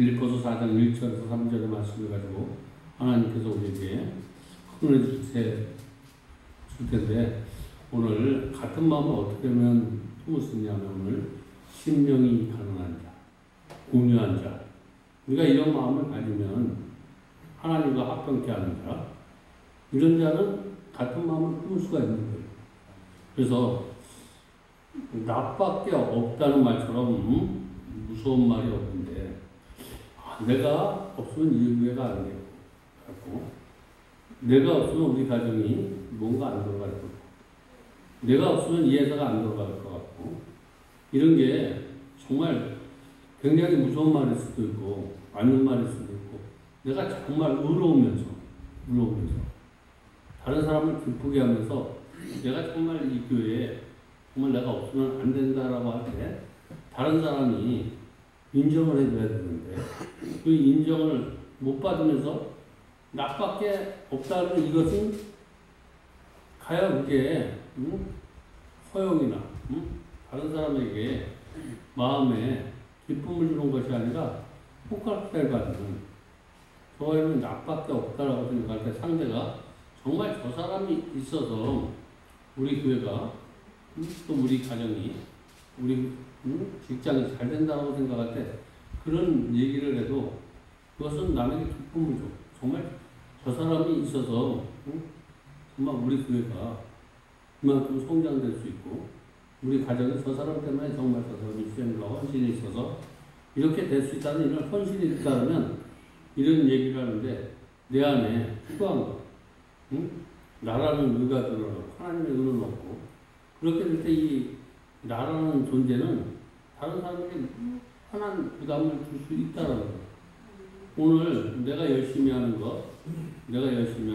빌립보서 4장 1절에서 3절의 말씀을 가지고 하나님께서 우리에게 큰은혜 줄 텐데, 오늘 같은 마음을 어떻게 하면 품을 수 있냐면, 오늘 신령이 가능한 자, 공유한 자, 우리가 이런 마음을 가지면 하나님과 합병케 하는 자, 이런 자는 같은 마음을 품을 수가 있는 거예요. 그래서 나밖에 없다는 말처럼 무서운 말이 없는데, 내가 없으면 이 교회가 안 되고, 내가 없으면 우리 가정이 뭔가 안 돌아갈 것 같고, 내가 없으면 이 회사가 안 돌아갈 것 같고, 이런 게 정말 굉장히 무서운 말일 수도 있고, 맞는 말일 수도 있고, 내가 정말 의로우면서, 다른 사람을 기쁘게 하면서, 내가 정말 이 교회에 정말 내가 없으면 안 된다라고 할 때, 다른 사람이 인정을 해줘야 되는데, 그 인정을 못 받으면서 나밖에 없다는 이것은 과연 그게 허용이나 다른 사람에게 마음에 기쁨을 주는 것이 아니라 폭발을 받는, 저에는 나밖에 없다라고 생각할 때 상대가 정말 저 사람이 있어서 우리 교회가 또 우리 가정이 우리 직장이 잘 된다고 생각할 때 그런 얘기를 해도 그것은 남에게 기쁨을 줘. 정말 저 사람이 있어서 정말 우리 교회가 그만큼 성장될 수 있고, 우리 가정이 저 사람 때문에 정말 저 사람이 희생과 헌신이 있어서 이렇게 될 수 있다는 이런 헌신이 있다면, 이런 얘기를 하는데 내 안에 필요한 거, 나라는 의가 드러나고 하나님의 의는 없고, 그렇게 될 때 이 나라는 존재는 다른 사람에게 편한 부담을 줄 수 있다는 거예요. 오늘 내가 열심히 하는 것, 내가 열심히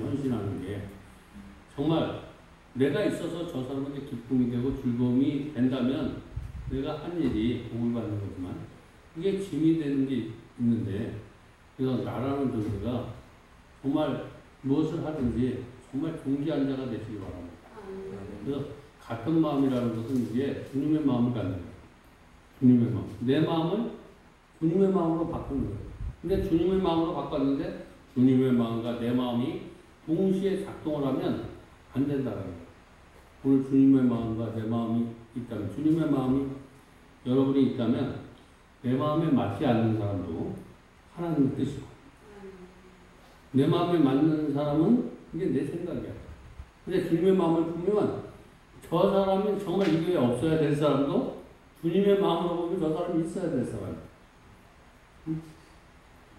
헌신하는 게 정말 내가 있어서 저 사람에게 기쁨이 되고 즐거움이 된다면 내가 한 일이 복을 받는 거지만, 이게 짐이 되는 게 있는데, 그래서 나라는 존재가 정말 무엇을 하든지 정말 존귀한 자가 되시기 바랍니다. 그래서 같은 마음이라는 것은 이제 주님의 마음을 갖는 거예요. 주님의 마음. 내 마음을 주님의 마음으로 바꾸는 거예요. 근데 주님의 마음으로 바꿨는데 주님의 마음과 내 마음이 동시에 작동을 하면 안 된다는 거예요. 오늘 주님의 마음과 내 마음이 있다면, 주님의 마음이 여러분이 있다면 내 마음에 맞지 않는 사람도 하나님의 뜻이고, 내 마음에 맞는 사람은 이게 내 생각이야. 근데 주님의 마음을 보면 저 사람이 정말 이 교회에 없어야 될 사람도 주님의 마음으로 보면 저 사람이 있어야 될 사람이야.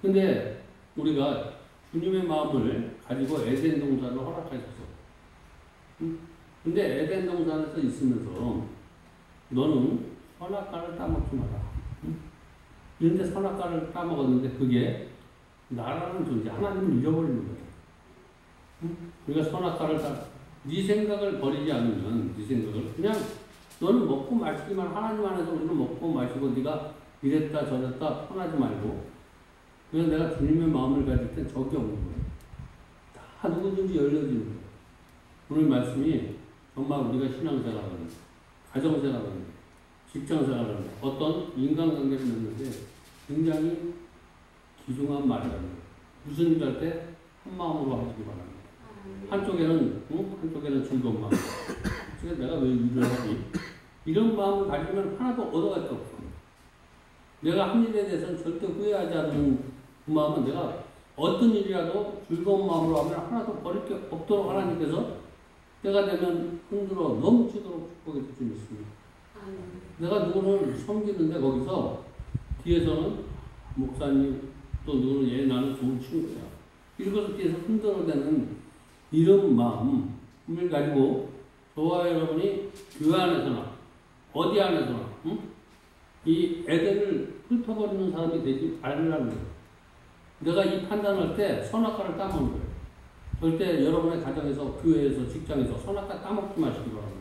근데 우리가 주님의 마음을 가지고 에덴 동산을 허락하셔서 응? 근데 에덴 동산에서 있으면서 너는 선악과를 따먹지 마라. 응? 그런데 선악과를 따먹었는데 그게 나라는 존재, 하나님을 잃어버리는 거야. 응? 우리가 선악과를 네 생각을 버리지 않으면 네 생각을 그냥 너는 먹고 마시기만 하나님 안에서 우리는 먹고 마시고 네가 이랬다 저랬다 편하지 말고 그냥 내가 주님의 마음을 가질 땐 적이 없는 거예요. 다 누구든지 열려지는 거예요. 오늘 말씀이 정말 우리가 신앙생활하는 가정생활하는 직장생활하는 어떤 인간관계를 맺는데 굉장히 귀중한 말이라는 거예요. 무슨 일 할 때 한 마음으로 하시기 바랍니다. 한쪽에는 한쪽에는 즐거운 마음. 그래서 내가 왜 일을 하지? 이런 마음을 가지면 하나도 얻어갈 게 없어. 내가 한 일에 대해서는 절대 후회하지 않는 그 마음은 내가 어떤 일이라도 즐거운 마음으로 하면 하나도 버릴 게 없도록 하나님께서 때가 되면 흔들어 넘치도록 축복해 주시면 있습니다. 내가 누구를 섬기는데 거기서 뒤에서는 목사님 또 누구는 얘 나는 좋은 친구야. 이것을 뒤에서 흔들어대는 이런 마음을 가지고 저와 여러분이 교회 안에서나 어디 안에서나 이 에덴을 훑어버리는 사람이 되지 말라는 거예요. 내가 이 판단할 때 선악과를 따먹는 거예요. 절대 여러분의 가정에서 교회에서 직장에서 선악과 따먹지 마시기 바랍니다.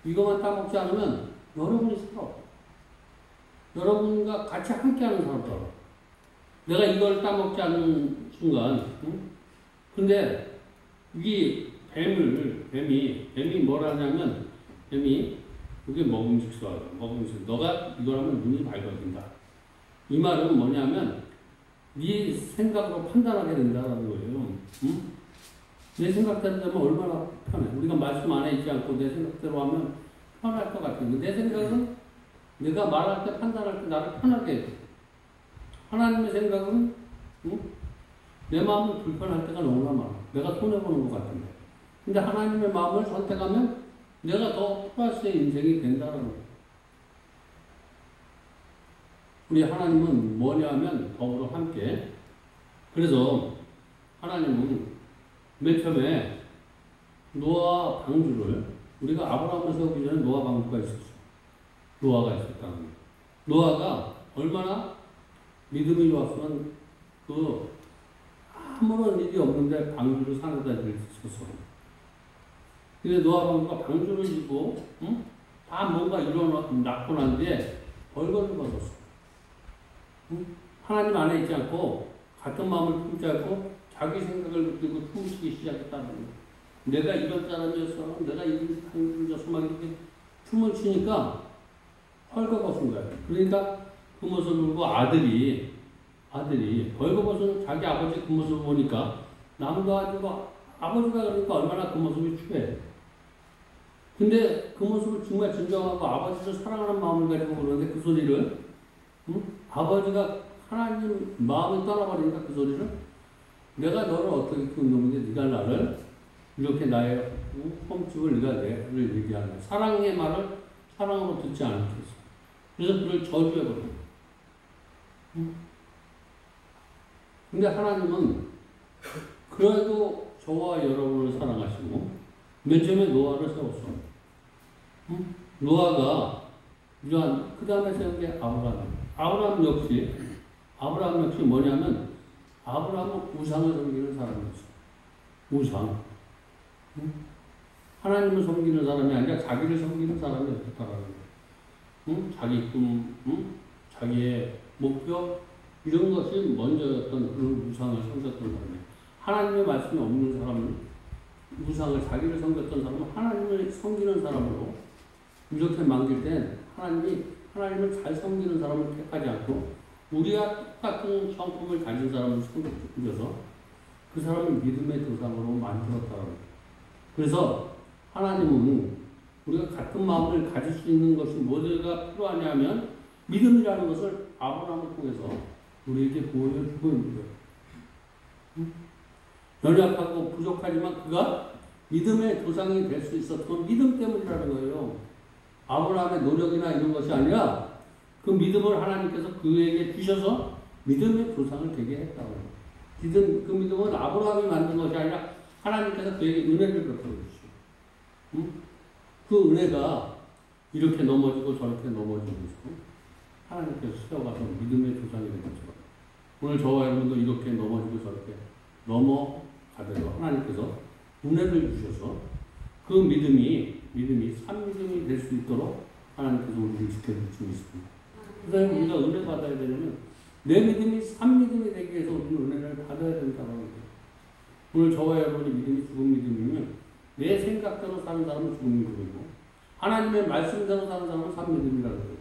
이것만 따먹지 않으면 여러분이 살아. 여러분과 같이 함께하는 사람도 알아. 내가 이걸 따먹지 않는 순간 근데 이 뱀이 뭐라 하냐면 뱀이 그게 먹음직스러워. 먹음직스러워. 너가 이걸 하면 눈이 밝아진다. 이 말은 뭐냐면 네 생각으로 판단하게 된다는 거예요. 응? 내 생각대로 되면 얼마나 편해. 우리가 말씀 안에 있지 않고 내 생각대로 하면 편할 것 같은데 내 생각은 내가 말할 때 판단할 때 나를 편하게 해줘. 하나님의 생각은 내 마음이 불편할 때가 너무나 많아. 내가 손해보는 것 같은데. 근데 하나님의 마음을 선택하면 내가 더 플러스의 인생이 된다는 거예요. 우리 하나님은 뭐냐 하면 더불어 함께. 그래서 하나님은 맨 처음에 노아 방주를 우리가 아브라함을 세우기 전에 노아 방주가 있었어. 노아가 있었다는 거예요. 노아가 얼마나 믿음이 좋았으면 아무런 일이 없는데 방주를 산에다 짓었어. 근데 노아 방주가 방주를 짓고 다 뭔가 낳고 난 뒤에 벌거를 벗었어. 하나님 안에 있지 않고 같은 마음을 품지 않고 자기 생각을 느끼고 춤추기 시작했다는 거예요. 내가 이런 사람이었어. 내가 이런 사람이었어. 막 이렇게 춤을 추니까 벌거벗은 거야. 그러니까 그 모습을 보고 아들이 벌거벗은 자기 아버지 그 모습을 보니까 남도 아니고 아버지가 그러니까 얼마나 그 모습이 추해. 근데 그 모습을 정말 진정하고 아버지를 사랑하는 마음을 가지고 그러는데 그 소리를 아버지가 하나님 마음이 떠나버리니까 그 소리를 내가 너를 어떻게 키운 놈인데 네가 나를 이렇게 나의 홈집을 네가 내를 얘기하는 사랑의 말을 사랑으로 듣지 않겠어. 그래서 그를 저주해버려. 근데 하나님은 그래도 저와 여러분을 사랑하시고 맨 처음에 노아를 세웠어. 노아가 이러한 그 다음에 세운 게 아브라함 역시 뭐냐면 아브라함은 우상을 섬기는 사람이었어. 우상. 하나님을 섬기는 사람이 아니라 자기를 섬기는 사람이었다라는 거예요. 자기 꿈, 자기의 목표 이런 것이 먼저였던 그런 우상을 섬겼던 사람이에요. 하나님의 말씀이 없는 사람은 우상을 자기를 섬겼던 사람은 하나님을 섬기는 사람으로 이렇게 만들 땐 하나님을 잘 섬기는 사람을 택하지 않고 우리와 똑같은 성품을 가진 사람을 섬겨서 그 사람을 믿음의 대상으로 만들었다는 거예요. 그래서 하나님은 우리가 같은 마음을 가질 수 있는 것이 뭐가 필요하냐면 믿음이라는 것을 아브라함을 통해서 우리에게 보여주고 있는 거예요. 연약하고 부족하지만 그가 믿음의 조상이 될 수 있었던 믿음 때문이라는 거예요. 아브라함의 노력이나 이런 것이 아니라 그 믿음을 하나님께서 그에게 주셔서 믿음의 조상을 되게 했다고 해요. 그 믿음은 아브라함이 만든 것이 아니라 하나님께서 그에게 은혜를 베풀어 주시고 응? 그 은혜가 이렇게 넘어지고 저렇게 넘어지고 있고 하나님께서 세워가서 믿음의 조상이 되는 것처럼 오늘 저와 여러분도 이렇게 넘어지고 저렇게 넘어가도록 하나님께서 은혜를 주셔서 그 믿음이 산 믿음이 될 수 있도록 하나님께서 우리를 지켜주시고 있습니다. 그래서 우리가 은혜 받아야 되려면 내 믿음이 산 믿음이 되기 위해서 우리는 은혜를 받아야 된다는 거예요. 오늘 저와 여러분의 믿음이 죽은 믿음이면 내 생각대로 사는 사람은 죽은 믿음이고 하나님의 말씀대로 사는 사람은 산 믿음이라고 해요.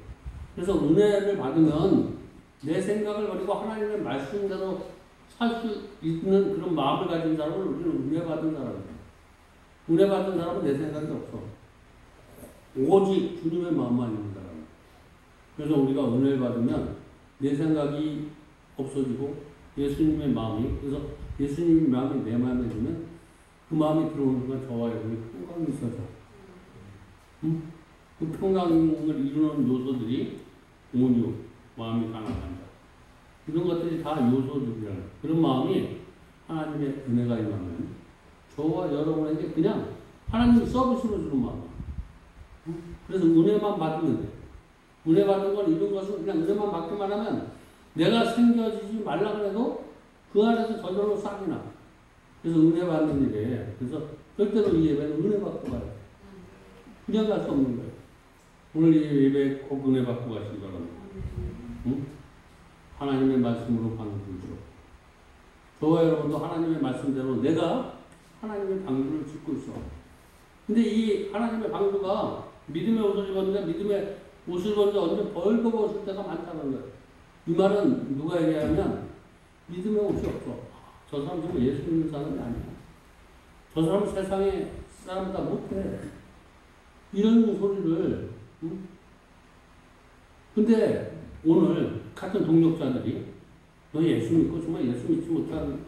그래서 은혜를 받으면 내 생각을 버리고 하나님의 말씀대로 살 수 있는 그런 마음을 가진 사람을 우리는 은혜 받은 사람이에요. 은혜 받은 사람은 내 생각이 없어. 오직 주님의 마음만 있는 사람이에요. 그래서 우리가 은혜를 받으면 내 생각이 없어지고 예수님의 마음이, 그래서 예수님의 마음이 내 마음에 들면 그 마음이 들어오는 순간 저와 여러분이 평강이 있어져. 응? 그 평강을 이루는 요소들이 온유, 마음이 강한 자. 이런 것들이 다 요소들이라는 그런 마음이 하나님의 은혜가 임하면 저와 여러분에게 그냥 하나님이 서비스로 주는 마음. 응? 그래서 은혜만 받으면 돼. 은혜 받은 건 이런 것은 그냥 은혜만 받기만 하면 내가 생겨지지 말라 그래도 그 안에서 저절로 싹이 나. 그래서 은혜 받는 일에 그래서 절대로 이 예배는 은혜 받고 가야 돼. 그냥 갈 수 없는 거예요. 오늘 이 예배 꼭 은혜 받고 가시기 바랍니다. 응? 하나님의 말씀으로 방주죠. 저와 여러분도 하나님의 말씀대로 내가 하나님의 방주를 짓고 있어. 근데 이 하나님의 방주가 믿음의 옷을 입었는데 믿음의 옷을 입었는데 언제 벌거벗을 때가 많다는 거예요. 이 말은 누가 얘기하면 믿음의 옷이 없어. 저 사람 지금 예수 믿는 사람이 아니야. 저 사람은 세상에 사람보다 못해. 이런 소리를 응? 근데 오늘 같은 동력자들이 너 예수 믿고 정말 예수 믿지 못하는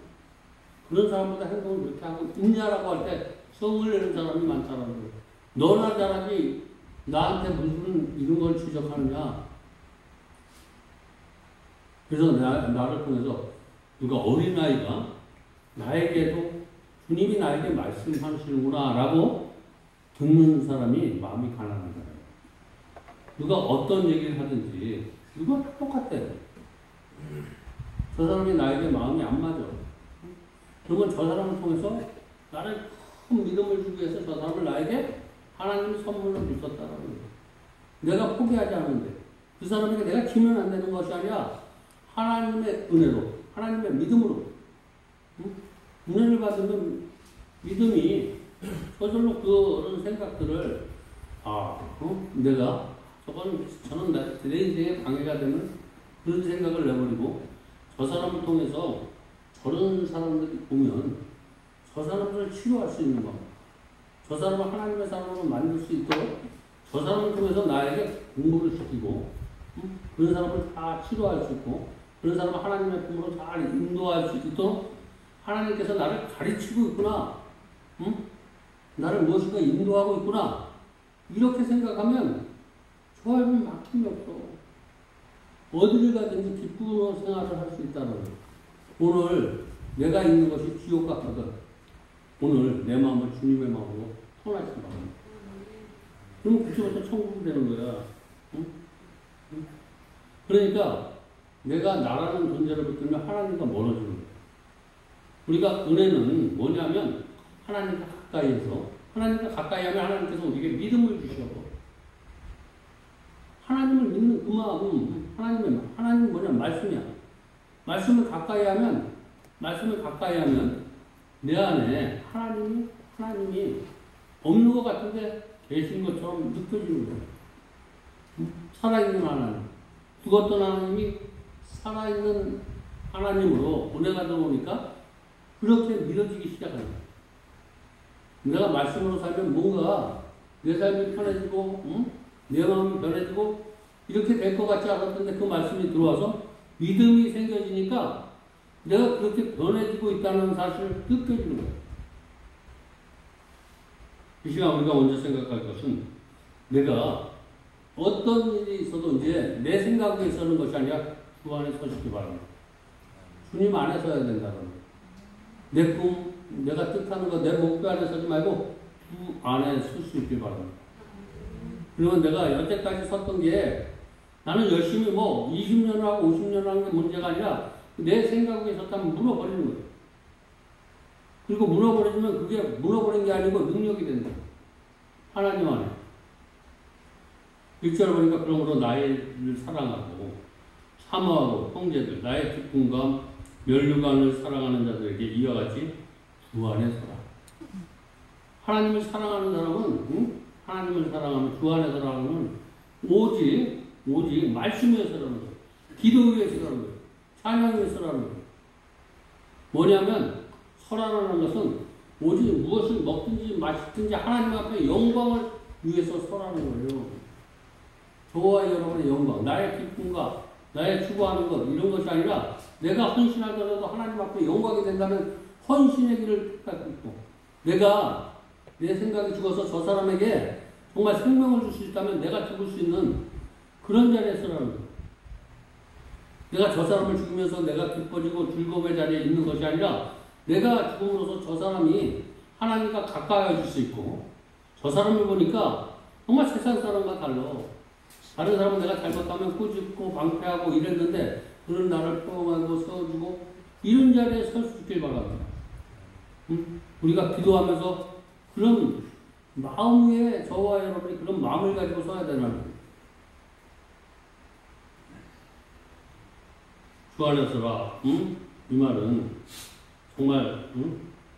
그런 사람보다 행동을 그렇게 하고 있냐라고 할 때 성을 내는 사람이 많다는 거예요. 너나 잘하지 나한테 무슨 이런 걸 지적하느냐. 그래서 나를 통해서 누가 어린아이가 나에게도 주님이 나에게 말씀하시는구나 라고 듣는 사람이 마음이 가난한 거예요. 누가 어떤 얘기를 하든지 누가 똑같아요. 저 사람이 나에게 마음이 안 맞아. 그러면 저 사람을 통해서 나를 큰 믿음을 주기 위해서 저 사람을 나에게 하나님이 선물로 주셨다는 거예요. 내가 포기하지 않는데 그 사람에게 내가 지면 안 되는 것이 아니라 하나님의 은혜로 하나님의 믿음으로 은혜를 받으면 믿음이 저절로 그런 생각들을 내가 저는 내 인생에 방해가 되는 그런 생각을 내버리고 저 사람을 통해서 저런 사람들이 보면 저 사람들을 치료할 수 있는 것, 저 사람을 하나님의 사람으로 만들 수 있도록 저 사람을 통해서 나에게 공부를 시키고 그런 사람을 다 치료할 수 있고 그런 사람을 하나님의 품으로 잘 인도할 수 있도록 하나님께서 나를 가르치고 있구나. 나를 무엇인가 인도하고 있구나. 이렇게 생각하면 좋아하면 막힘이 없어. 어디를 가든지 기쁘고 생활을 할 수 있다는 거예요. 오늘 내가 있는 것이 지옥 같거든. 오늘 내 마음을 주님의 마음으로 통하시기 바랍니다. 그럼 그때부터 천국이 되는 거야. 응? 그러니까 내가 나라는 존재를 붙들면 하나님과 멀어지는 거야. 우리가 은혜는 뭐냐면 하나님과 가까이에서 하나님과 가까이 하면 하나님께서 우리에게 믿음을 주셔. 하나님을 믿는 그 마음, 하나님은 뭐냐? 말씀이야. 말씀을 가까이 하면 내 안에 하나님이 없는 것 같은데 계신 것처럼 느껴지는 거예요. 살아있는 하나님. 죽었던 하나님이 살아있는 하나님으로 은혜가 들어오니까 그렇게 믿어지기 시작합니다. 내가 말씀으로 살면 뭔가 내 삶이 편해지고, 내 마음이 변해지고, 이렇게 될 것 같지 않았던데 그 말씀이 들어와서 믿음이 생겨지니까 내가 그렇게 변해지고 있다는 사실을 느껴지는 거예요. 이 시간 우리가 먼저 생각할 것은 내가 어떤 일이 있어도 이제 내 생각에 서는 것이 아니라 주 안에 서시기 바랍니다. 주님 안에 서야 된다는 거예요. 내 꿈, 내가 뜻하는 거, 내 목표 안에 서지 말고 주 안에 설 수 있길 바랍니다. 그러면 내가 여태까지 섰던 게 나는 열심히 뭐 20년 하고 50년 하는 게 문제가 아니라 내 생각에 섰다면 무너버리는 거예요. 그리고 무너버리면 그게 무너버린 게 아니고 능력이 된다. 하나님 안에. 1절 보니까 그러므로 나를 사랑하고 사모하고 형제들 나의 기쁨과 면류관을 사랑하는 자들에게 이와 같이 주 안에 서라. 하나님을 사랑하는 사람은 하나님을 사랑하면 주 안에 서라는 오직 말씀 위해서라는 거예요. 기도 위해서라는 거예요. 찬양 위해서라는 거예요. 뭐냐면 서라는 것은 오직 무엇을 먹든지 마시든지 하나님 앞에 영광을 위해서 서라는 거예요. 저와 여러분의 영광, 나의 기쁨과 나의 추구하는 것 이런 것이 아니라 내가 헌신하더라도 하나님 앞에 영광이 된다면 헌신의 길을 택하고 내가 내 생각이 죽어서 저 사람에게 정말 생명을 줄 수 있다면 내가 죽을 수 있는 그런 자리에 서라는 거예요. 내가 저 사람을 죽이면서 내가 기뻐지고 즐거움의 자리에 있는 것이 아니라 내가 죽음으로써 저 사람이 하나님과 가까워질 수 있고 저 사람을 보니까 정말 세상 사람과 달라. 다른 사람은 내가 잘못하면 꾸짖고 방패하고 이랬는데 그런 나를 포용하고 세워주고 이런 자리에 설 수 있길 바랍니다. 우리가 기도하면서 그런 마음 위에 저와 여러분이 그런 마음을 가지고 서야 되는 거예요. 주 안에 서라. 이 말은 정말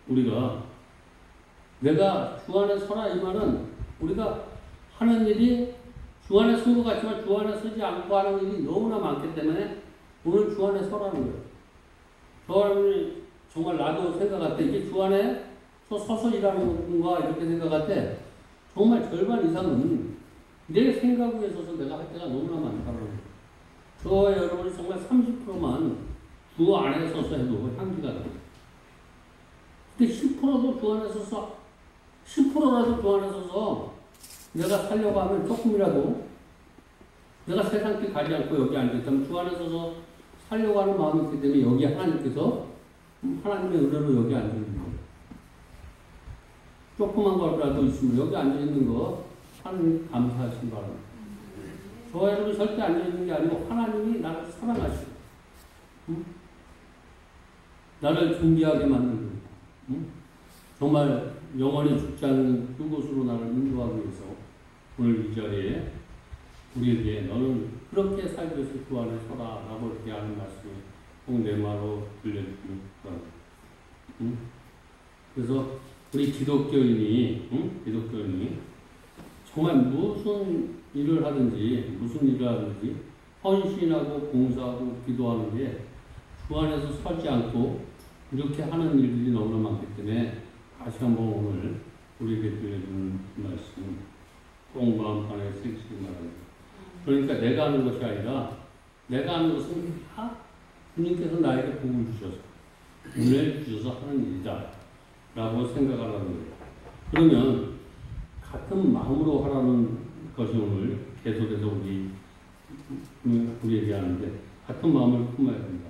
우리가 내가 주 안에 서라 이 말은 우리가 하는 일이 주 안에 쓴 것 같지만 주 안에 서지 않고 하는 일이 너무나 많기 때문에 오늘 주 안에 서라는 거예요. 저는 정말 나도 생각할 때 이게 주 안에 서서 일하는 건가 이렇게 생각할 때 정말 절반 이상은 내 생각 위에 서서 내가 할 때가 너무나 많다는 거예요. 저와 여러분이 정말 30%만 주 안에 서서 해도 향기가 나요. 근데 10%도 주 안에 서서 10%라도 주 안에 서서 내가 살려고 하면 조금이라도 내가 세상 길 가지 않고 여기 앉아있다면 주 안에 서서 살려고 하는 마음이 있기 때문에 여기 하나님께서 하나님의 은혜로 여기 앉아있는 거예요. 조그만 거라도 있으면 여기 앉아있는 거 하나님 감사하신 바랍니다. 저와 여러분이 절대 앉아있는 게 아니고 하나님이 나를 사랑하시고 나를 존귀하게 만들고 정말 영원히 죽지 않는 그곳으로 나를 인도하기 위해서 오늘 이 자리에 우리에게 너는 그렇게 살기 위해서 주 안에 서라 라고 이렇게 하는 말씀이 꼭 내 말로 들려주는 거예요. 그래서 우리 기독교인이 정말 무슨 일을 하든지 헌신하고 봉사하고 기도하는 게 주 안에서 서지 않고 이렇게 하는 일들이 너무나 많기 때문에 다시 한번 오늘 우리에게 들려주는 말씀 꼭 마음판에 새기시기 바랍니다. 그러니까 내가 하는 것이 아니라 내가 하는 것은 다 주님께서 나에게 복을 주셔서 은혜를 주셔서 하는 일이다 라고 생각하라는 거예요. 그러면 같은 마음으로 하라는 것이 오늘 계속해서 우리에게 하는데 같은 마음을 품어야 된다.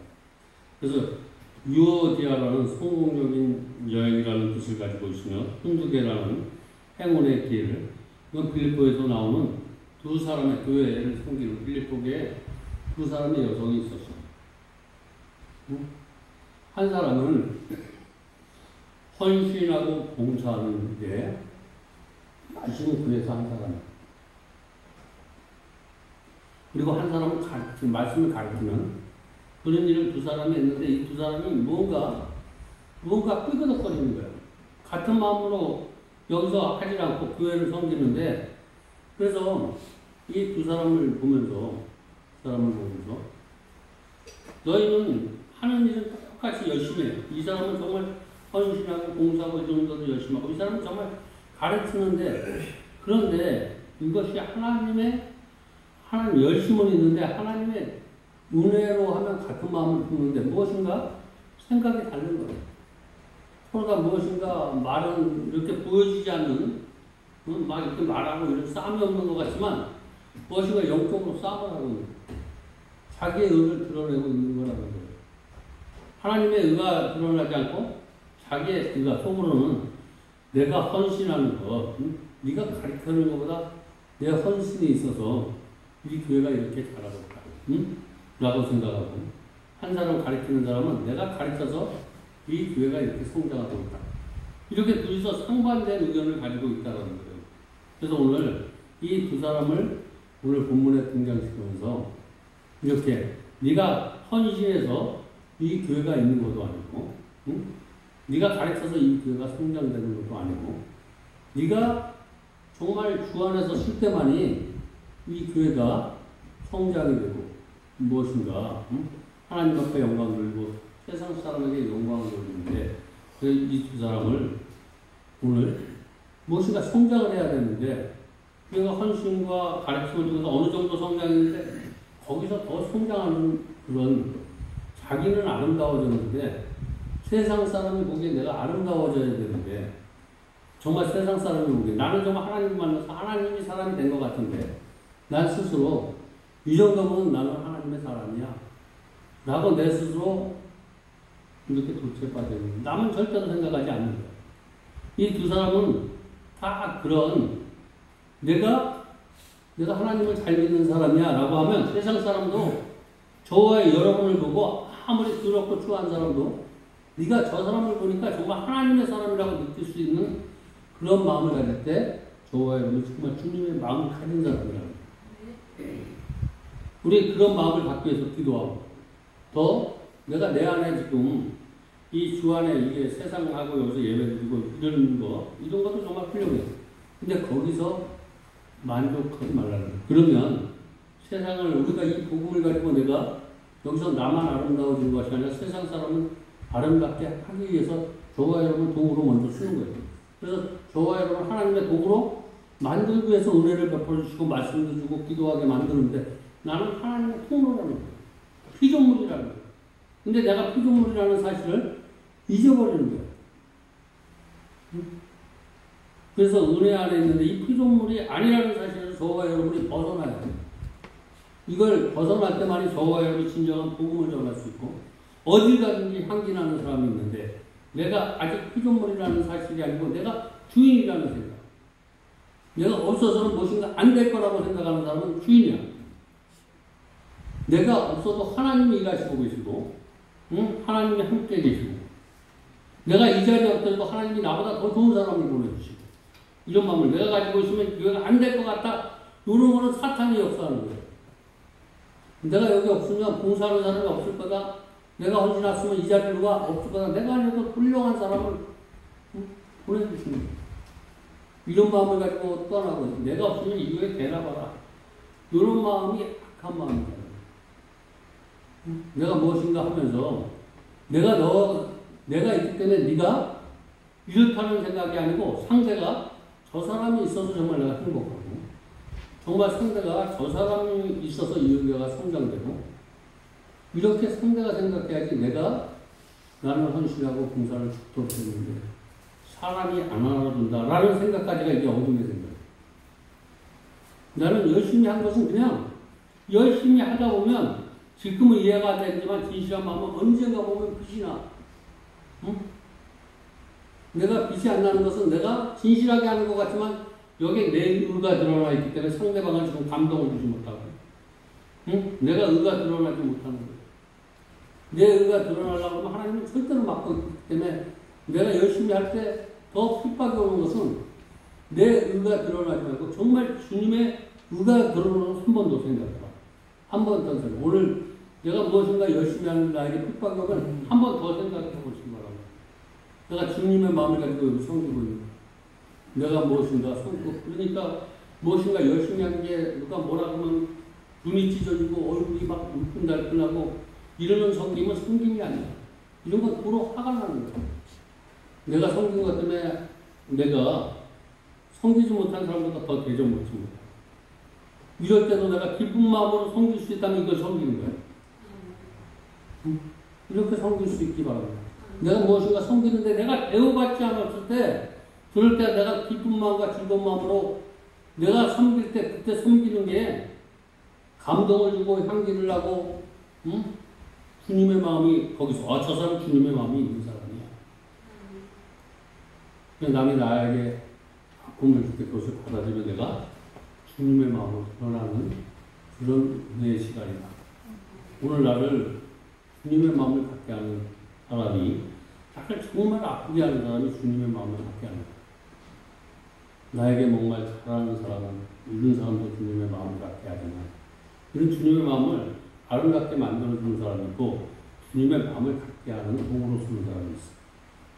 그래서 유어디아라는 성공적인 여행이라는 뜻을 가지고 있으며 훈두개라는 행운의 기회를 이건 빌립보에서 나오는 두 사람의 교회를 섬기는 빌립보에 두 사람의 여성이 있었어요. 한 사람은 헌신하고 봉사하는 게 말씀을 구해서 한 사람. 그리고 한 사람은 말씀을 가르치는 그런 일을 두 사람이 했는데 이 두 사람이 뭔가 삐그덕거리는 거예요. 같은 마음으로 여기서 하지 않고 교회를 섬기는데 그래서 이 두 사람을 보면서 너희는 하는 일은 똑같이 열심히 해. 이 사람은 정말 헌신하고 봉사하고 이런 것도 열심히 하고 이 사람은 정말 가르치는데 그런데 이것이 하나님 열심은 있는데 하나님의 은혜로 하면 같은 마음을 품는데 무엇인가 생각이 다른 거예요. 서로가 무엇인가 말은 이렇게 보여지지 않는 막 이렇게 말하고 이런 싸움이 없는 것 같지만 무엇인가 영적으로 싸움을 하고 있는 거예요. 자기의 의를 드러내고 있는 거라는 거예요. 하나님의 의가 드러나지 않고 자기의 의가 속으로는 내가 헌신하는 것, 네가 가르치는 것보다 내 헌신이 있어서 이 교회가 이렇게 자라고 있다. 라고 생각하고, 한 사람 가르치는 사람은 내가 가르쳐서 이 교회가 이렇게 성장하고 있다. 이렇게 둘이서 상반된 의견을 가지고 있다는 거예요. 그래서 오늘 이 두 사람을 오늘 본문에 등장시키면서 이렇게 네가 헌신해서 이 교회가 있는 것도 아니고, 네가 가르쳐서 이 교회가 성장되는 것도 아니고, 네가 정말 주 안에서 쉴 때만이 이 교회가 성장이 되고 무엇인가 하나님 앞에 영광을 돌리고 세상 사람에게 영광을 돌리는데, 이 두 사람을 오늘 무엇인가 성장을 해야 되는데, 그가 헌신과 가르침을 통해서 어느 정도 성장했는데 거기서 더 성장하는 그런, 자기는 아름다워졌는데 세상 사람이 보기에 내가 아름다워져야 되는데, 정말 세상 사람이 보기에 나는 정말 하나님 만나서 하나님이 사람이 된 것 같은데 난 스스로 이 정도면 나는 하나님의 사람이야 라고 내 스스로 이렇게 도취에 빠져있는, 남은 절대로 생각하지 않는 거야. 이 두 사람은 다 그런, 내가 하나님을 잘 믿는 사람이야 라고 하면 세상 사람도, 저와 여러분을 보고 아무리 더럽고 추한 사람도 네가 저 사람을 보니까 정말 하나님의 사람이라고 느낄 수 있는 그런 마음을 가질 때 저와 여러분은 정말 주님의 마음을 가진 사람이라고. 우리 그런 마음을 갖기 위해서 기도하고, 더 내가 내 안에 지금 이 주 안에 이게 세상하고 여기서 예배드리고 이런 것도 정말 훌륭해. 근데 거기서 만족하지 말라는 거예요. 그러면 세상을, 우리가 이 복음을 가지고 내가 여기서 나만 아름다워지는 것이 아니라 세상 사람은 아름답게 하기 위해서 저와 여러분 도구로 먼저 쓰는 거예요. 그래서 저와 여러분 하나님의 도구로 만들기 위해서 은혜를 베풀어 주시고 말씀도 주고 기도하게 만드는데, 나는 하나님의 통로라는 거예요. 피조물이라는 거예요. 근데 내가 피조물이라는 사실을 잊어버리는 거예요. 그래서 은혜 안에 있는데 이 피조물이 아니라는 사실을 저와 여러분이 벗어나야 돼요. 이걸 벗어날 때만이 저와 여러분이 진정한 복음을 전할 수 있고, 어딜 가든지 향기나는 사람이 있는데 내가 아직 피조물이라는 사실이 아니고 내가 주인이라는 생각, 내가 없어서는 무엇인가 안 될 거라고 생각하는 사람은 주인이야. 내가 없어도 하나님이 일하시고 계시고, 하나님이 함께 계시고, 내가 이 자리에 없더라도 하나님이 나보다 더 좋은 사람을 보내주시고, 이런 마음을 내가 가지고 있으면 교회가 안 될 것 같다, 이런 거는 사탄이 역사하는 거예요. 내가 여기 없으면 봉사하는 사람이 없을 거다, 내가 헌신했으면 이 자리가 없을 거다, 내가 아니어도 훌륭한 사람을 보내주시는 거예요. 이런 마음을 가지고 떠나고, 내가 없으면 이 교회 대나봐라, 이런 마음이 악한 마음이에요. 내가 무엇인가 하면서 내가 있기 때문에 네가 이렇다는 생각이 아니고, 상대가 저 사람이 있어서 정말 내가 행복하고, 정말 상대가 저 사람이 있어서 이 교회가 성장되고, 이렇게 상대가 생각해야지 나는 헌신하고 봉사를 죽도록 했는데 사람이 안 알아준다라는 생각까지가 이게 어둠의 생각이에요. 나는 열심히 한 것은 그냥 열심히 하다 보면 지금은 이해가 안 되지만 진실한 마음은 언젠가 보면 빛이 나. 응? 내가 빛이 안 나는 것은 내가 진실하게 하는 것 같지만 여기에 내 의가 드러나 있기 때문에 상대방은 지금 감동을 주지 못하고, 응? 내가 의가 드러나지 못하는 거예요. 내 의가 드러나려고 하면 하나님은 절대로 막고 있기 때문에 내가 열심히 할 때 더 핍박이 오는 것은 내 의가 드러나지 말고 정말 주님의 의가 드러나는 한 번 더 생각해봐. 한 번 더 생각해. 오늘 내가 무엇인가 열심히 하는 나에게 핍박이 오면 한 번 더 생각해 보시기 바랍니다. 내가 주님의 마음을 가지고 여기 섬기고 있는 거야. 내가 무엇인가 섬기고, 그러니까 무엇인가 열심히 한 게 누가 뭐라 하면 눈이 찢어지고 얼굴이 막 울끈달끈하고 이러는 섬김은 섬김이 아니야. 이런 건 도로 화가 나는 거야. 내가 섬긴 것 때문에 내가 섬기지 못한 사람보다 더 대접 못지 못해. 이럴 때도 내가 기쁜 마음으로 섬길 수 있다면 이걸 섬기는 거야. 이렇게 섬길 수 있기 바랍니다. 내가 무엇인가 섬기는데 내가 대우받지 않았을 때, 그럴 때 내가 기쁜 마음과 즐거운 마음으로 내가 섬길 때 그때 섬기는 게 감동을 주고 향기를 나고, 주님의 마음이 거기서, 저 사람 주님의 마음이 있는 사람이야. 남이 나에게 아픔을 줄 때 그것을 받아들이면 내가 주님의 마음을 변하는 그런 은혜의 시간이다. 오늘 나를 주님의 마음을 갖게 하는 사람이, 나를 정말 아프게 하는 사람이 주님의 마음을 갖게 하는 거야. 나에게 뭔가 잘하는 사람은, 이런 사람도 주님의 마음을 갖게 하지만, 이런 주님의 마음을 아름답게 만들어주는 사람이 있고, 주님의 마음을 갖게 하는 도구로 쓰는 사람이 있어.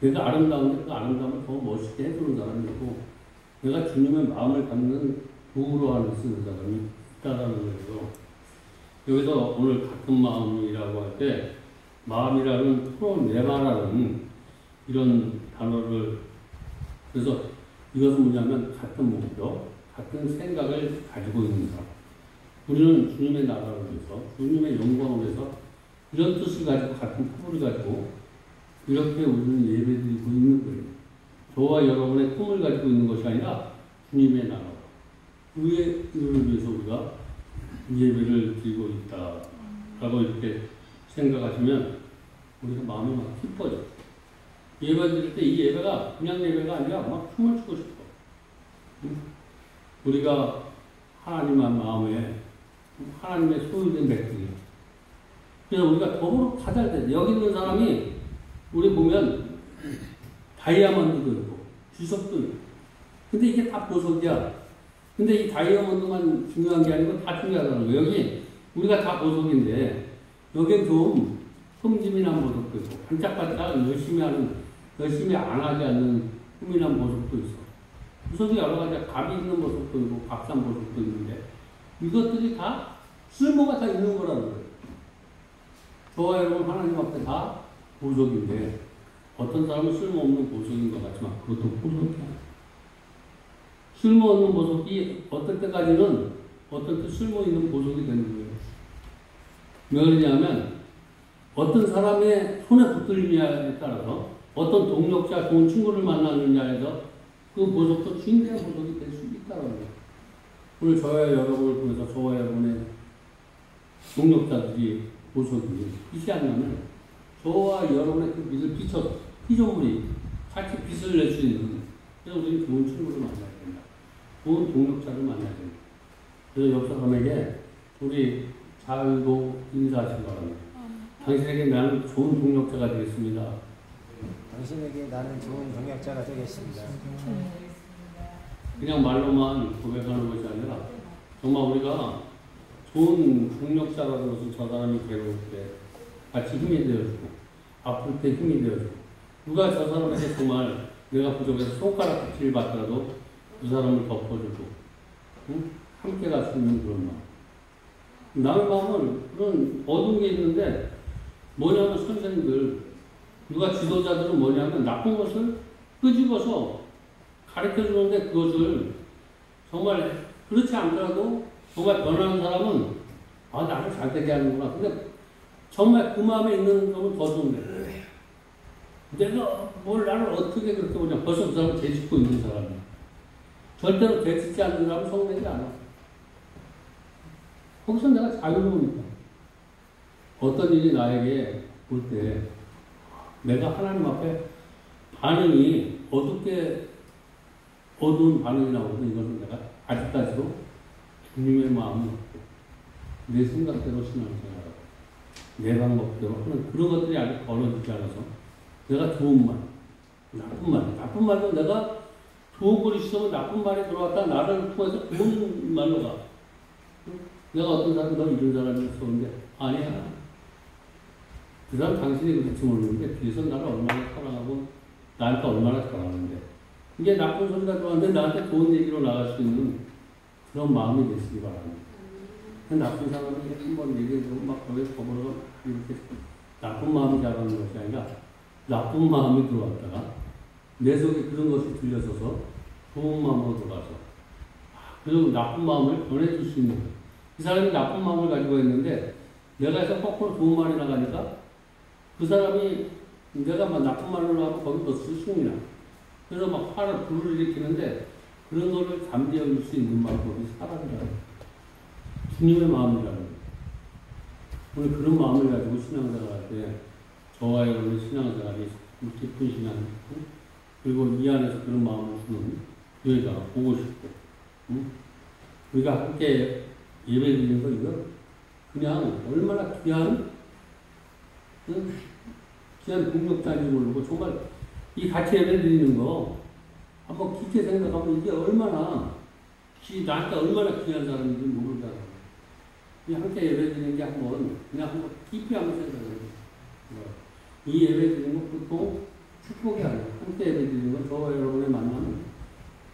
내가 아름다운데 그 아름다움을 더 멋있게 해주는 사람이 있고, 내가 주님의 마음을 갖는 도구로 쓰는 사람이 있다라는 거예요. 여기서 오늘 같은 마음이라고 할 때, 마음이라는 풀어내마라는 이런 단어를, 그래서 이것은 뭐냐면 같은 목표, 같은 생각을 가지고 있는 사람. 우리는 주님의 나라를 위해서, 주님의 영광을 위해서 이런 뜻을 가지고 같은 꿈을 가지고 이렇게 우리는 예배드리고 있는 거예요. 저와 여러분의 꿈을 가지고 있는 것이 아니라 주님의 나라. 그의 일을 위해서 우리가 예배를 드리고 있다라고 이렇게 생각하시면 우리가 마음이 막 기뻐져. 예배 드릴 때 이 예배가 그냥 예배가 아니라 막 춤을 추고 싶어. 우리가 하나님의 마음에 하나님의 소유된 백성이에요. 그래서 우리가 더불어 가져야 돼. 여기 있는 사람이 우리 보면 다이아몬드도 있고 주석도 있고. 근데 이게 다 보석이야. 근데 이 다이아몬드만 중요한 게 아니고 다 중요하다는 거예요. 여기 우리가 다 보석인데 여기에 좀 흠집이난 보석도 있고 반짝반짝 열심히 안 하지 않는 흠이난 보석도 있어. 보석이 여러 가지 갑이 있는 보석도 있고 값싼 보석도 있는데 이것들이 다 쓸모가 다 있는 거라는 거예요. 저와 여러분 하나님 앞에 다 보석인데 어떤 사람은 쓸모없는 보석인 것 같지만 그것도 보석이야. 쓸모없는 보석이 어떨 때까지는 어떤 때 쓸모있는 보석이 되는 거예요. 왜 그러냐면 어떤 사람의 손에 붙들느냐에 따라서 어떤 동력자, 좋은 친구를 만나느냐에서 그 보석도 중대한 보석이 될 수 있다는 거예요. 오늘 저와 여러분을 통해서 저와 여러분의 동력자들이 보석이 빛이 안 나면 저와 여러분의 그 빛을 비춰서 피조물이 같이 빛을 낼 수 있는, 그래서 우리는 좋은 친구를 만나야 된다. 좋은 동력자를 만나야 된다. 그래서 옆 사람에게 우리 잘도 인사하시기 바랍니다. 당신에게 나는 좋은 동력자가 되겠습니다. 당신에게 나는 좋은 동역자가 되겠습니다. 그냥 말로만 고백하는 것이 아니라 정말 우리가 좋은 동력자라는 것은 저 사람이 괴로울 때 같이 힘이 되어주고 아플 때 힘이 되어주고 누가 저 사람에게 정말 내가 부족해서 손가락 끝을 받더라도 그 사람을 덮어주고 응? 함께 갈 수 있는 그런 마음. 남의 마음은 그런 어두운 게 있는데 뭐냐면 선생님들 누가 지도자들은 뭐냐면 나쁜 것을 끄집어서 가르쳐 주는데 그것을 정말 그렇지 않더라도 정말 변하는 사람은 아 나를 잘 되게 하는구나. 근데 정말 그 마음에 있는 점은 더 좋은데 내가 뭘 나를 어떻게 그렇게 보냐. 벌써 그 사람은 되짚고 있는 사람이야. 절대로 되짚지 않는 사람은 성내지 않아. 거기서 내가 자유로우니까 어떤 일이 나에게 올 때 내가 하나님 앞에 반응이 어둡게 어두운 반응이 나오거든. 이것은 내가 아직까지도 주님의 마음을 갖고 내 생각대로 신앙생활하고 내 방법대로 하는 그런 것들이 아직 벌어지지 않아서 내가 좋은 말, 나쁜 말도 내가 좋은 걸 있으면 나쁜 말이 들어왔다 나를 통해서 좋은 말로 가. 내가 어떤 사람이 너 이런 사람이 있었는데 아니야. 그 사람 당신이 그렇지 모르는데 뒤에서 나를 얼마나 사랑하고 나한테 얼마나 잘하는데 이게 나쁜 소리가 들어왔는데 나한테 좋은 얘기로 나갈 수 있는 그런 마음이 되시기 바랍니다. 나쁜 사람이 한번 얘기해주고 막 거기에 거부로 이렇게 나쁜 마음이 자라는 것이 아니라 나쁜 마음이 들어왔다가 내 속에 그런 것이 들려서서 좋은 마음으로 들어가서 그리고 나쁜 마음을 변해줄 수 있는 거예요. 이 사람이 나쁜 마음을 가지고 있는데 내가 해서 거꾸로 좋은 말이 나가니까 그 사람이 내가 막 나쁜 말로 하고 거기 더 수승이 나. 그래서 막 화를 불을 일으키는데 그런 거를 잠재울 수 있는 방법이 사랑이라는 주님의 마음이라는 거예요. 오늘 그런 마음을 가지고 신앙생활 할 때 저와 여러분의 신앙생활이 깊은 신앙, 그리고 이 안에서 그런 마음을 주는 교회가 보고 싶고, 응? 우리가 함께 예배 드리는 거 이거 그냥 얼마나 귀한, 응? 귀한 공력자인지 모르고 정말 이 같이 예배 드리는 거 한번 깊게 생각하면 이게 얼마나 나한테 얼마나 귀한 사람인지 모르잖아. 그냥 함께 예배 드리는 게 한번 깊이 한번 생각해요. 이 예배 드리는 거 보통 축복이 아니야. 함께 예배 드리는 건 저와 여러분의 만남은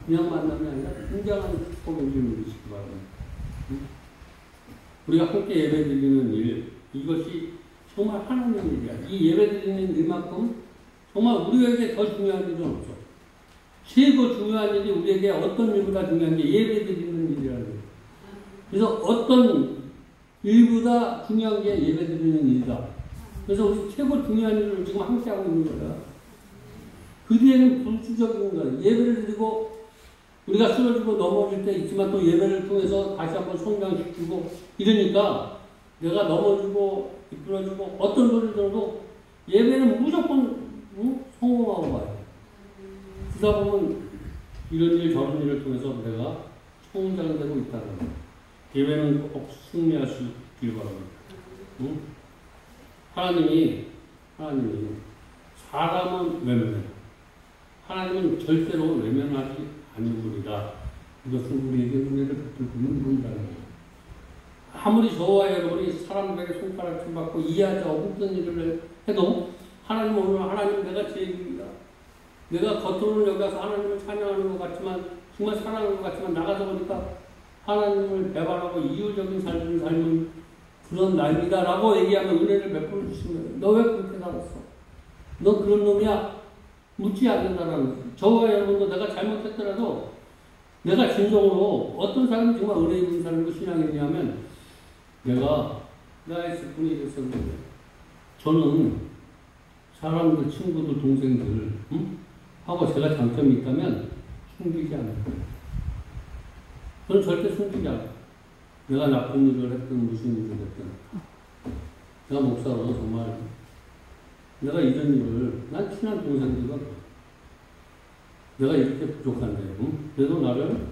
그냥 만남이 아니라 굉장한 축복인 줄 믿으시기 바랍니다. 우리가 함께 예배 드리는 일, 이것이 정말 하나님의 일이야. 이 예배 드리는 일만큼 정말 우리에게 더 중요한 일은 없어. 최고 중요한 일이 우리에게 어떤 일보다 중요한 게 예배 드리는 일이라는 거예요. 그래서 어떤 일보다 중요한 게 예배 드리는 일이다. 그래서 우리 최고 중요한 일을 지금 함께하고 있는 거야. 그 뒤에는 불수적인 거야. 예배를 드리고 우리가 쓰러지고 넘어질 때 있지만 또 예배를 통해서 다시 한번 성장시키고 이러니까 내가 넘어지고 미끄러지고 어떤 소리를 들어도 예배는 무조건 성공하고 가요. 그러다 보면 이런 일 저런 일을 통해서 내가 성장되고 있다는 거예요. 예배는 꼭 승리할 수 있길 바랍니다. 응? 하나님이 사람은 외면해요. 하나님은 절대로 외면하지 않으리라. 이것은 우리에게 은혜를 베풀는 분이라는 거예요. 아무리 저와 여러분이 사람들에게 손가락질 받고 이해하지 없던 일을 해도 하나님은 오늘 하나님 내가 제일입니다. 내가 겉으로는 여기 와서 하나님을 찬양하는 것 같지만 정말 사랑하는 것 같지만 나가서 보니까 하나님을 배반하고 이유적인 삶을 삶은 그런 나입니다 라고 얘기하면 은혜를 베풀어 주시면 너 왜 그렇게 살았어? 너 그런 놈이야? 묻지 않는다라는 거예요. 저와 여러분도 내가 잘못했더라도 내가 진정으로 어떤 사람이 정말 은혜 있는 사람이고 신앙이 있냐면 내가 있을 뿐이 있었는데 저는 사람들, 친구들, 동생들 하고 제가 장점이 있다면 숨기지 않아요. 저는 절대 숨기지 않아요. 내가 나쁜 일을 했든 무슨 일을 했든 내가 목사로 정말 내가 이런 일을 난 친한 동생들과 내가 이렇게 부족한데 그래도 나를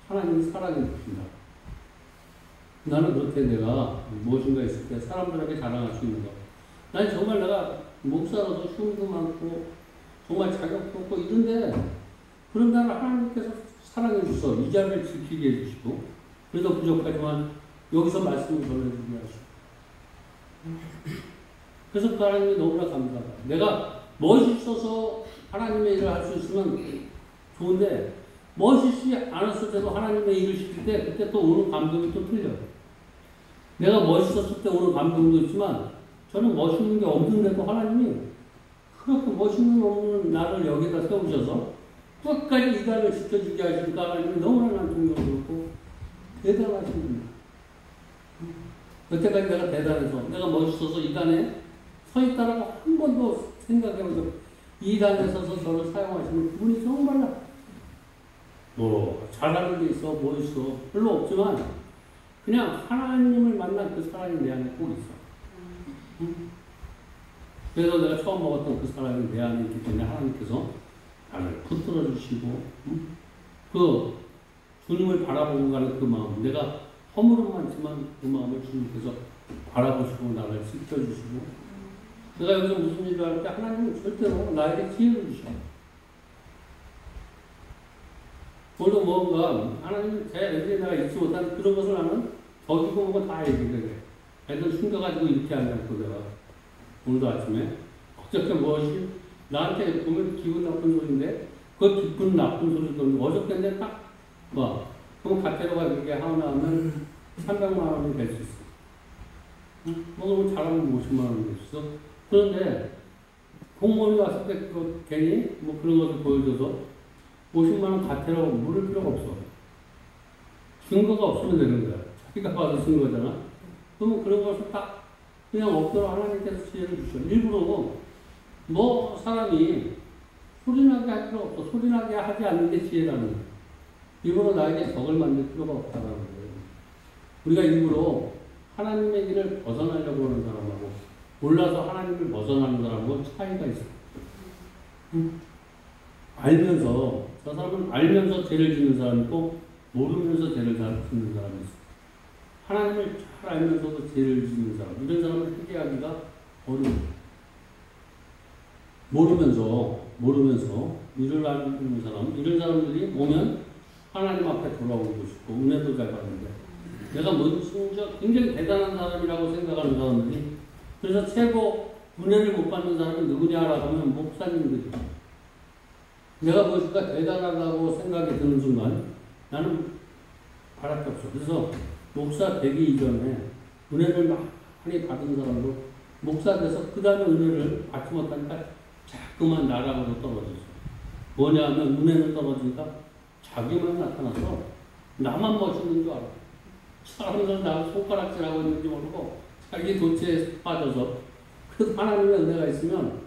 하나님이 사랑해 주신다. 나는 그렇게 내가 무엇인가 있을 때 사람들에게 자랑할 수 있는 거. 난 정말 내가 목사로서 흉도 많고 정말 자격도 없고 이런데 그런 나를 하나님께서 사랑해 주셔서 이 자리를 지키게 해주시고 그래도 부족하지만 여기서 말씀을 전해주게 하시고 그래서 그 하나님이 너무나 감사하다. 내가 멋있어서 하나님의 일을 할 수 있으면 좋은데 멋있지 않았을 때도 하나님의 일을 시킬 때 그때 또 오는 감동이 또 틀려요. 내가 멋있었을 때 오는 감동도 있지만 저는 멋있는 게 없는데도 하나님이 그렇게 멋있는 없는 나를 여기다 세우셔서 끝까지 이 단을 지켜주게 하시니까 하나님이 너무나 난 존경스럽고 대단하신 분이에요. 여태까지 내가 대단해서 내가 멋있어서 이 단에 서 있다라고 한 번도 생각해보죠. 이 단에 서서 저를 사용하시는 분이 정말 뭐 잘하는 게 있어 뭐 있어 별로 없지만 그냥 하나님을 만난 그 사람이 내 안에 꼭 있어. 그래서 내가 처음 먹었던 그 사람이 내 안에 있기 때문에 하나님께서 나를 붙들어 주시고 그 주님을 바라보고 가는 그 마음 내가 허물은 많지만 그 마음을 주님께서 바라보시고 나를 지켜주시고 내가 여기서 무슨 일을 할 때 하나님은 절대로 나에게 기회를 주셔요. 오늘도 뭔가 하나님은 제 애들이 내가 잊지 못하는 그런 것을 나는 저주고 뭐고 다 얘기해. 애들 숨겨가지고 이렇게 하지 않고 내가 오늘도 아침에 어저께 무엇이 나한테 보면 기분 나쁜 소리인데 그 기분 나쁜 소리도 어저께인데 딱 뭐 그럼 가태료가 그렇게 하나 하면 300만 원이 될 수 있어. 뭐 너무 잘하면 50만 원이 될 수 있어. 그런데 공무원이 왔을 때 그거 괜히 뭐 그런 것을 보여줘서 50만 원 가태료 물을 필요가 없어. 증거가 없으면 되는 거야. 자기가 봐서 쓴 거잖아. 그러면 그런 것을 딱 그냥 없도록 하나님께서 지혜를 주셔. 일부러 뭐 사람이 소리나게 할 필요 없어. 소리나게 하지 않는 게 지혜라는 거야. 일부러 나에게 덕을 만들 필요가 없다는 거예요. 우리가 일부러 하나님의 길을 벗어나려고 하는 사람하고 몰라서 하나님을 벗어나는 사람하고 차이가 있어요. 알면서, 저 사람은 알면서 죄를 짓는 사람이 있고 모르면서 죄를 짓는 사람이 있어. 하나님을 잘 알면서도 죄를 짓는 사람, 이런 사람을 회개하기가 어려워. 모르면서 일을 하는 사람, 이런 사람들이 오면 하나님 앞에 돌아오고 싶고 은혜도 잘 받는데, 내가 뭔지 굉장히 대단한 사람이라고 생각하는 사람들이, 그래서 최고 은혜를 못 받는 사람이 누구냐라고 하면 목사님들이. 내가 무엇인가 대단하다고 생각이 드는 순간 나는 바랄 게 없어. 그래서 목사 되기 이전에 은혜를 많이 받은 사람도 목사 돼서 그 다음에 은혜를 받지 못하니까 자꾸만 나락으로 떨어졌어. 뭐냐면 은혜는 떨어지니까 자기만 나타나서 나만 멋있는 줄 알아. 사람들은 나 손가락질하고 있는지 모르고 자기 도체에 빠져서, 그래서 하나님의 은혜가 있으면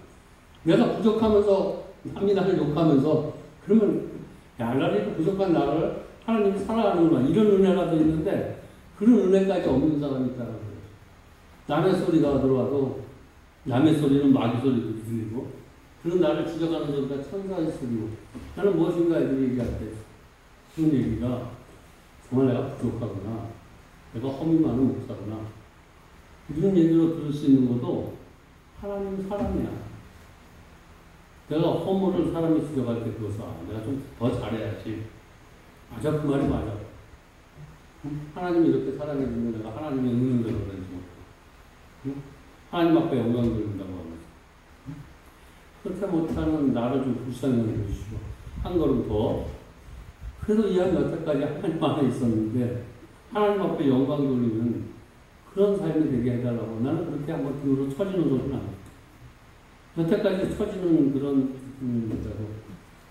내가 부족하면서 남이 나를 욕하면서, 그러면 야, 나를 부족한 나를 하나님이 사랑하는구나, 이런 은혜가 더 있는데 그런 은혜까지 없는 사람이 있다는 거예요. 남의 소리가 들어와도 남의 소리는 마귀 소리도 들리고, 그런 나를 지적하는 소리가 천사의 소리고, 나는 무엇인가 애들이 얘기할 때 그런 얘기가 정말 내가 부족하구나, 내가 허물 많은 목사구나, 이런 얘기로 들을 수 있는 것도 하나님 사랑이야. 내가 허물을 사람이 지적할 때 그것을 내가 좀 더 잘해야지. 맞아, 그 말이 맞아. 하나님이 이렇게 사랑해주면 내가 하나님의 은혜대로 그러지 못해. 하나님 앞에 영광 돌린다고 하면서. 그렇게 못하는 나를 좀 불쌍히 여겨주시고, 한 걸음 더. 그래도 이 한 여태까지 하나님 안에 있었는데, 하나님 앞에 영광 돌리는 그런 삶이 되게 해달라고. 나는 그렇게 한번 등으로 처지는 소리는 안 해. 여태까지 처지는 그런 문제로,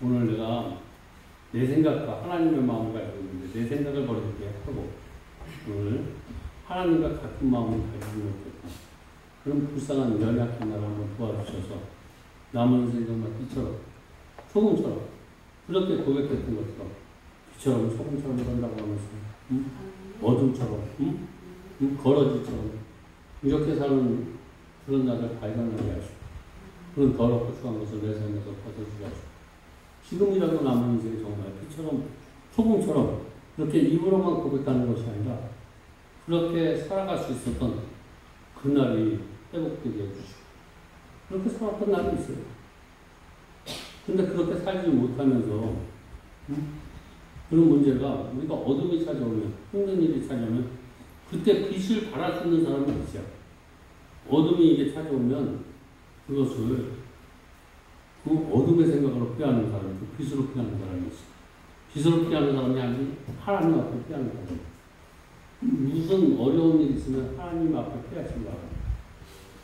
오늘 내가 내 생각과 하나님의 마음을 가지고 있는데, 내 생각을 버리게 하고, 오늘 하나님과 같은 마음을 가지지 못했다. 그런 불쌍한 연약한 나를 한번 도와주셔서, 남은 인생 정말 빛처럼, 소금처럼, 그렇게 고백했던 것처럼, 빛처럼, 소금처럼 산다고 하면서, 어둠처럼, 거러지처럼, 이렇게 사는 그런 나를 발견하게 하시고, 그런 더럽고 추한 것을 내 삶에서 벗어주게 하시고, 지금이라도 남은 인생이 정말 빛처럼, 소금처럼, 그렇게 입으로만 고백하는 것이 아니라, 그렇게 살아갈 수 있었던 그날이 회복되게 해주시고, 그렇게 살았던 날이 있어요. 근데 그렇게 살지 못하면서, 그런 문제가, 우리가 어둠이 찾아오면, 힘든 일이 찾아오면, 그때 빛을 발할 수 있는 사람은 있어요. 어둠이 이게 찾아오면, 그것을 그 어둠의 생각으로 피하는 사람이 있고, 빛으로 피하는 사람이 있어요. 빛으로 피하는 사람이 아니고, 하나님 앞에 피하는 사람이 있어요. 무슨 어려운 일이 있으면 하나님 앞에 피하시기 바랍니다.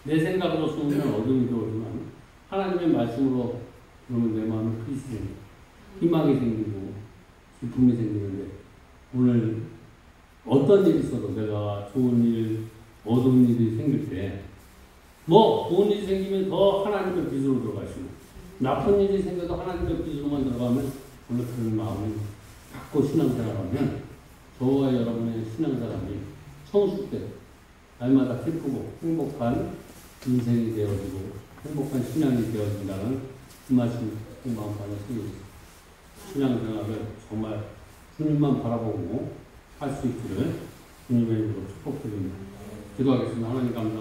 내 생각으로 숨으면 어둠이 들어오지만, 하나님의 말씀으로 그러면 내 마음에 빛이 생기고, 희망이 생기고, 기쁨이 생기는데, 오늘 어떤 일이 있어도 내가 좋은 일, 어두운 일이 생길 때, 좋은 일이 생기면 더 하나님의 빛으로 들어가시고, 나쁜 일이 생겨도 하나님의 빛으로만 들어가면, 오늘 그런 마음을 갖고 신앙생활하면, 저와 여러분의 신앙생활이 성숙되고, 날마다 기쁘고 행복한 인생이 되어지고, 행복한 신앙이 되어진다는 그 말씀, 그 마음 안에 새겨있습니다. 신앙생활을 정말 주님만 바라보고 할 수 있기를 주님의 이름으로 축복드립니다. 기도하겠습니다. 하나님 감사합니다.